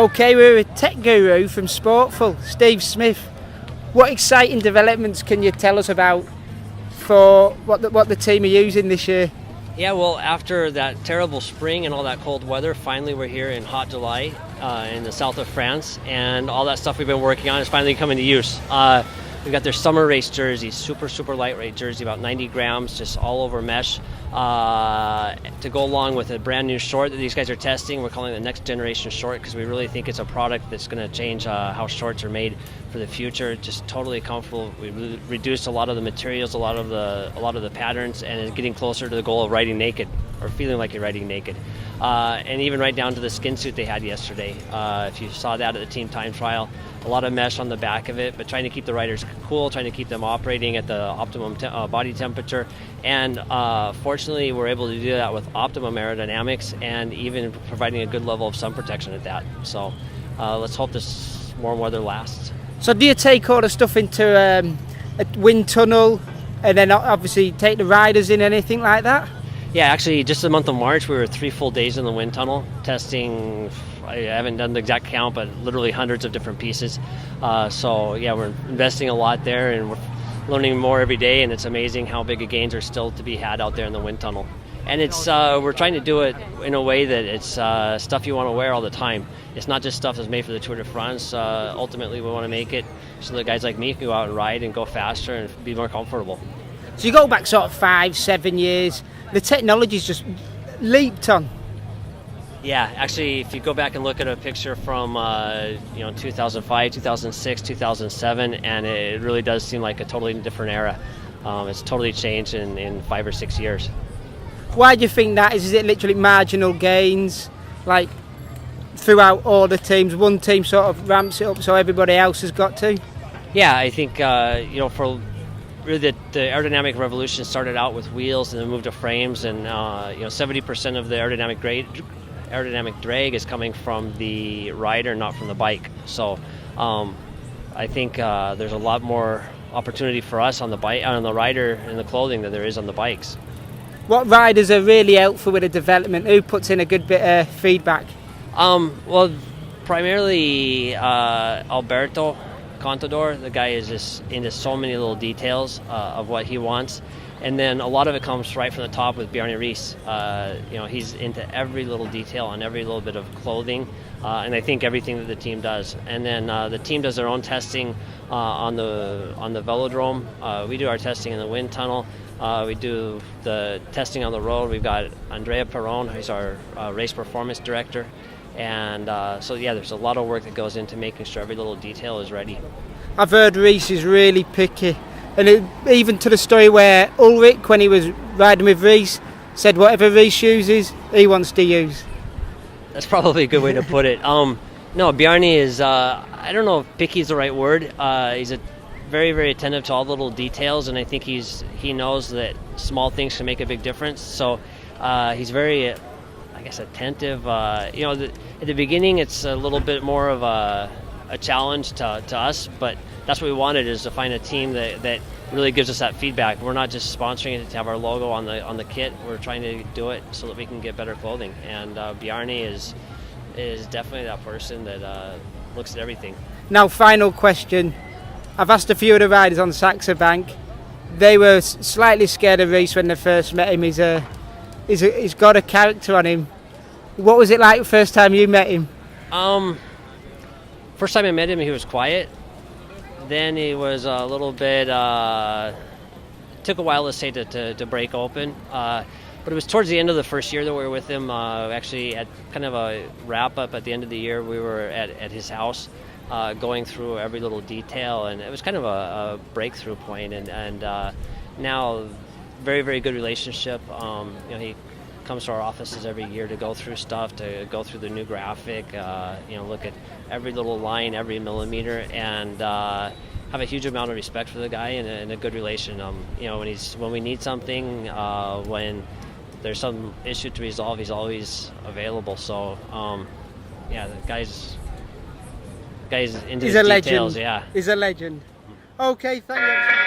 Okay, we're with tech guru from Sportful, Steve Smith. What exciting developments can you tell us about for what the team are using this year? Yeah, well, after that terrible spring and all that cold weather, finally we're here in hot July in the south of France, and all that stuff we've been working on is finally coming to use. We've got their summer race jersey, super lightweight jersey, about 90 grams, just all over mesh, to go along with a brand new short that these guys are testing. We're calling it the next generation short because we really think it's a product that's going to change how shorts are made for the future. Just totally comfortable. We reduced a lot of the materials, a lot of the patterns, and it's getting closer to the goal of riding naked or feeling like you're riding naked. And even right down to the skin suit they had yesterday. If you saw that at the team time trial, a lot of mesh on the back of it, but trying to keep the riders cool, trying to keep them operating at the optimum body temperature. And fortunately, we're able to do that with optimum aerodynamics and even providing a good level of sun protection at that. So let's hope this warm weather lasts. So do you take all the stuff into a wind tunnel and then obviously take the riders in, anything like that? Yeah, actually, just the month of March, we were 3 full days in the wind tunnel testing. I haven't done the exact count, but literally hundreds of different pieces. So yeah, we're investing a lot there, and we're learning more every day. And it's amazing how big of gains are still to be had out there in the wind tunnel. And it's we're trying to do it in a way that it's stuff you want to wear all the time. It's not just stuff that's made for the Tour de France. Ultimately, we want to make it so that guys like me can go out and ride and go faster and be more comfortable. So you go back sort of 5-7 years. The technology's just leaped on. Yeah, actually, if you go back and look at a picture from 2005, 2006, 2007, and it really does seem like a totally different era. It's totally changed in 5 or 6 years. Why do you think that is? Is it literally marginal gains, like throughout all the teams? One team sort of ramps it up so everybody else has got to? Yeah, I think for really the aerodynamic revolution started out with wheels and then moved to frames, and 70% of the aerodynamic drag is coming from the rider, not from the bike. So I think there's a lot more opportunity for us on the bike, on the rider and the clothing than there is on the bikes. What riders are really helpful with the development? Who puts in a good bit of feedback? Well, primarily Alberto Contador. The guy is just into so many little details of what he wants. And then a lot of it comes right from the top with Bjarne Riis. He's into every little detail on every little bit of clothing, and I think everything that the team does. And then the team does their own testing on the velodrome. We do our testing in the wind tunnel. We do the testing on the road. We've got Andrea Perron, who's our race performance director. And there's a lot of work that goes into making sure every little detail is ready. I've heard Riis is really picky. And even to the story where Ulrich, when he was riding with Riis, said whatever Riis uses, he wants to use. That's probably a good way to put it. No, Bjarne is, I don't know if picky is the right word. He's very, very attentive to all the little details, and I think he knows that small things can make a big difference. So he's very, attentive. At the beginning, it's a little bit more of a challenge to us, but that's what we wanted, is to find a team that really gives us that feedback. We're not just sponsoring it to have our logo on the kit. We're trying to do it so that we can get better clothing. And Bjarne is definitely that person that looks at everything. Now, final question. I've asked a few of the riders on Saxobank. They were slightly scared of Riis when they first met him. He's got a character on him. What was it like the first time you met him? First time I met him, he was quiet. Then he was a little bit, took a while to say to break open. But it was towards the end of the first year that we were with him. Actually, at kind of a wrap up at the end of the year, we were at his house going through every little detail. And it was kind of a breakthrough point. And now, very, very good relationship. He comes to our offices every year to go through stuff, to go through the new graphic, look at every little line, every millimeter, and have a huge amount of respect for the guy and a good relation. When we need something, when there's some issue to resolve, he's always available. So, the guy's into his details. Legend. Yeah, he's a legend. Okay, thank you.